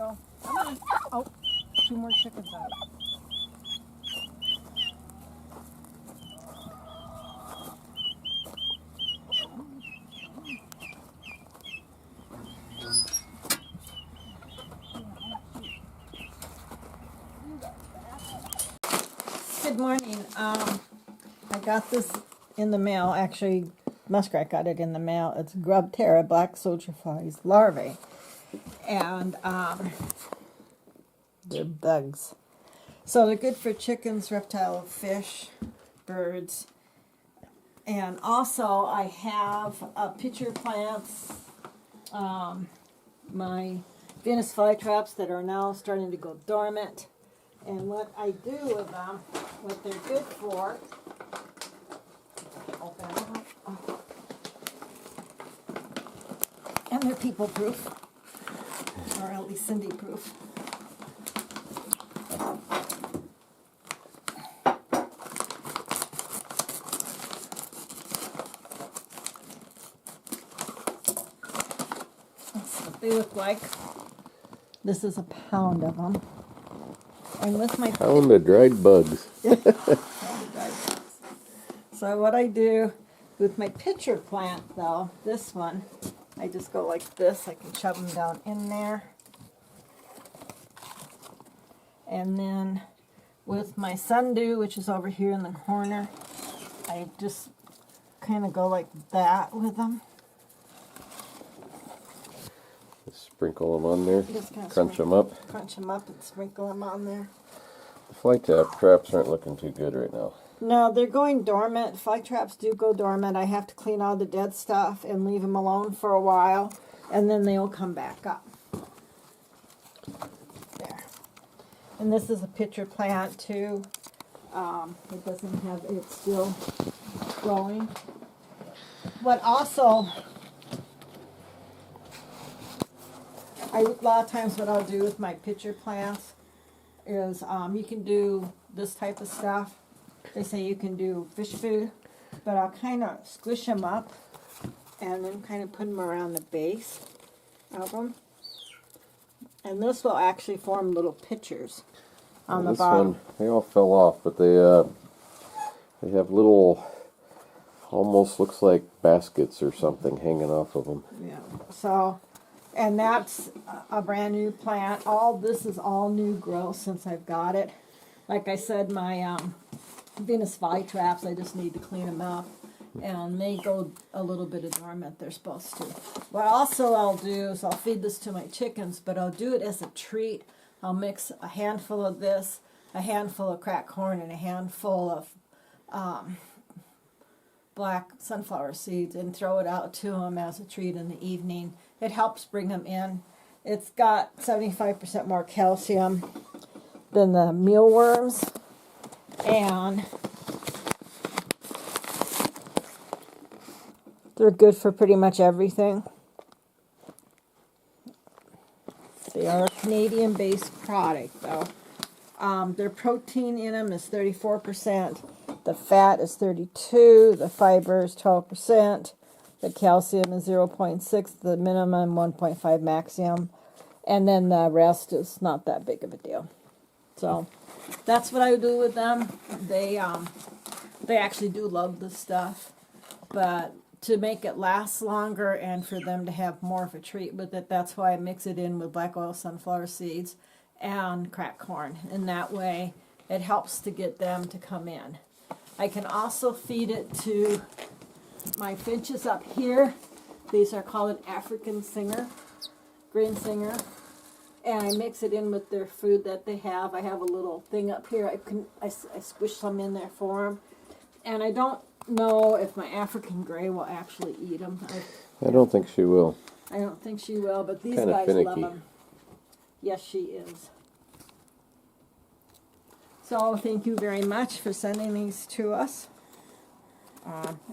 go. Come on. Oh, 2 more chickens out. Good morning. I got this in the mail. Actually, Muskrat got it in the mail. It's YOU GRUB TERRA Black Soldier Fly Larvae. And they're bugs. So they're good for chickens, reptile, fish, birds. And also I have pitcher plants, my Venus flytraps that are now starting to go dormant. And what I do with them, what they're good for, open them up. And they're people proof, or at least Cindy proof. That's what they look like. This is a pound of them. And with my pound of dried bugs. So what I do with my pitcher plant, though, this one, I just go like this. I can shove them down in there. And then with my sundew, which is over here in the corner, I just kind of go like that with them. Sprinkle them on there, crunch them up. Crunch them up and sprinkle them on there. The fly traps aren't looking too good right now. No, they're going dormant. Fly traps do go dormant. I have to clean all the dead stuff and leave them alone for a while, and then they'll come back up. There. And this is a pitcher plant too. It doesn't have, it's still growing. What also, a lot of times what I'll do with my pitcher plants is you can do this type of stuff. They say you can do fish food, but I'll kind of squish them up and then kind of put them around the base of them. And this will actually form little pitchers on the bottom. One, they all fell off, but they have little, almost looks like baskets or something hanging off of them. Yeah. So, and that's a brand new plant. All this is all new growth since I've got it. Like I said, my Venus flytraps, I just need to clean them up. And they go a little bit of dormant, they're supposed to. What also I'll do is I'll feed this to my chickens, but I'll do it as a treat. I'll mix a handful of this, a handful of cracked corn, and a handful of black sunflower seeds and throw it out to them as a treat in the evening. It helps bring them in. It's got 75% more calcium than the mealworms, and they're good for pretty much everything. They are a Canadian-based product, though. Their protein in them is 34%. The fat is 32%. The fiber is 12%. The calcium is 0.6. The minimum 1.5 maximum. And then the rest is not that big of a deal. So that's what I do with them. They actually do love this stuff, but to make it last longer and for them to have more of a treat with it, that's why I mix it in with black oil sunflower seeds and cracked corn. And that way it helps to get them to come in. I can also feed it to my finches up here. These are called an African singer, green singer. And I mix it in with their food that they have. I have a little thing up here. I squish some in there for them. And I don't know if my African gray will actually eat them. I don't think she will. I don't think she will, but these Kinda guys finicky. love them. Yes, she is. So thank you very much for sending these to us.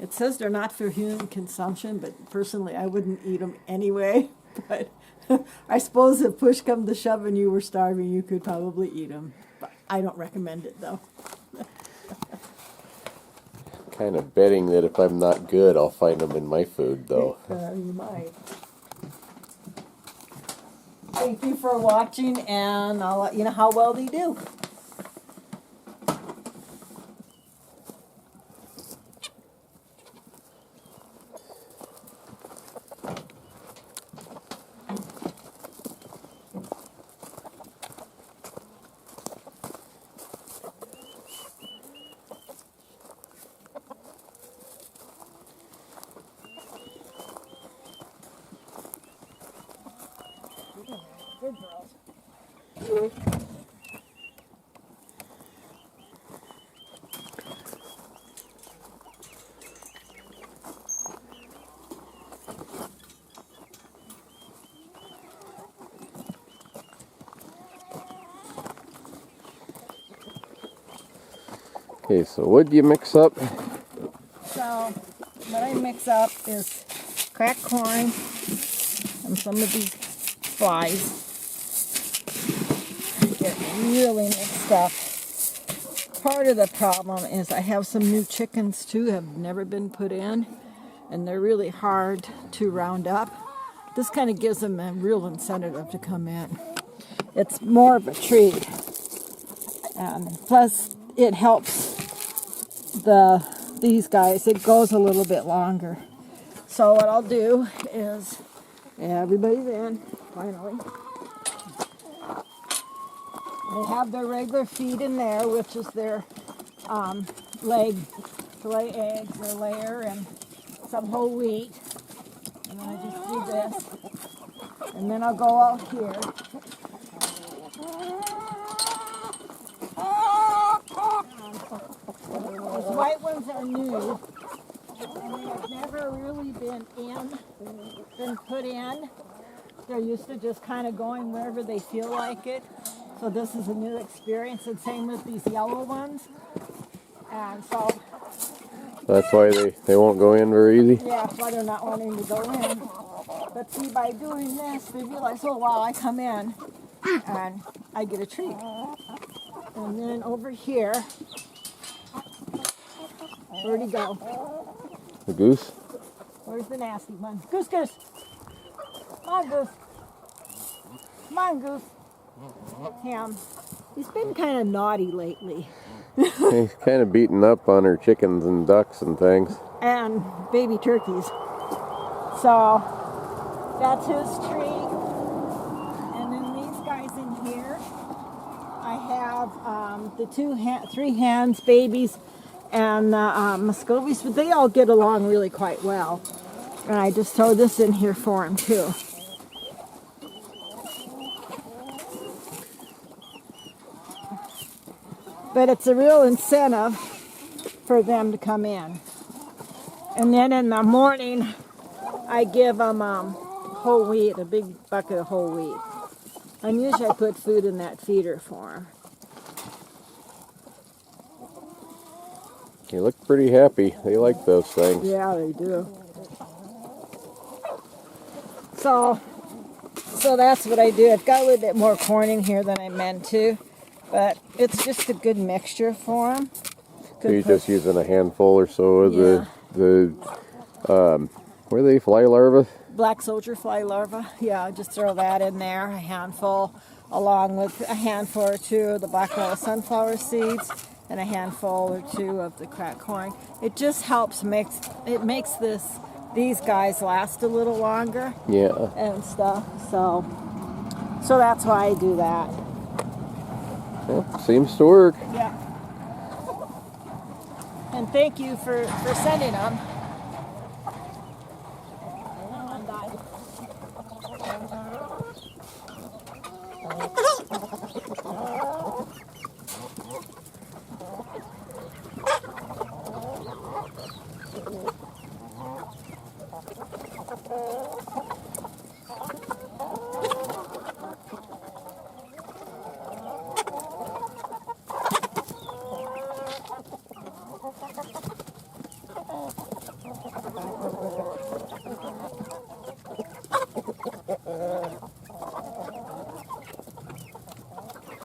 It says they're not for human consumption, but personally I wouldn't eat them anyway. But I suppose if push come to shove and you were starving, you could probably eat them. But I don't recommend it, though. Kind of betting that if I'm not good, I'll find them in my food, though. You might. Thank you for watching, and I'll let you know how well they do. Good girls. Okay, so what do you mix up? So, what I mix up is cracked corn and some of these flies. Get really mixed up. Part of the problem is I have some new chickens too, have never been put in, and they're really hard to round up. This kind of gives them a real incentive to come in. It's more of a treat. Plus, it helps these guys. It goes a little bit longer. So what I'll do is, everybody's in, finally. They have their regular feed in there, which is their leg to lay eggs, their layer, and some whole wheat. And then I just do this. And then I'll go out here. These white ones are new. And they have never really been put in. They're used to just kind of going wherever they feel like it. So this is a new experience, and same with these yellow ones. And so That's why they won't go in very easy. yeah, that's why they're not wanting to go in. But see, by doing this, they realize, oh wow, I come in and I get a treat. And then over here, where'd he go? The goose? Where's the nasty one? Goose, goose. Come on, goose. Come on, goose. Him. He's been kind of naughty lately. He's kind of beaten up on her chickens and ducks and things. And baby turkeys. So that's his treat. And then these guys in here, I have the three hens, babies, and Muscovies, but they all get along really quite well. And I just throw this in here for them too. But it's a real incentive for them to come in. And then in the morning, I give them whole wheat, a big bucket of whole wheat. And usually I put food in that feeder for them. You look pretty happy. They like those things. Yeah, they do. So that's what I do. I've got a little bit more corn in here than I meant to, but it's just a good mixture for them. So you're just using a handful or so of what are they, fly larvae? Black soldier fly larva. Yeah, just throw that in there, a handful, along with a handful or two of the black yellow sunflower seeds and a handful or two of the cracked corn. It just helps makes these guys last a little longer. Yeah. And stuff. So that's why I do that. Well, seems to work. Yeah. And thank you for sending them.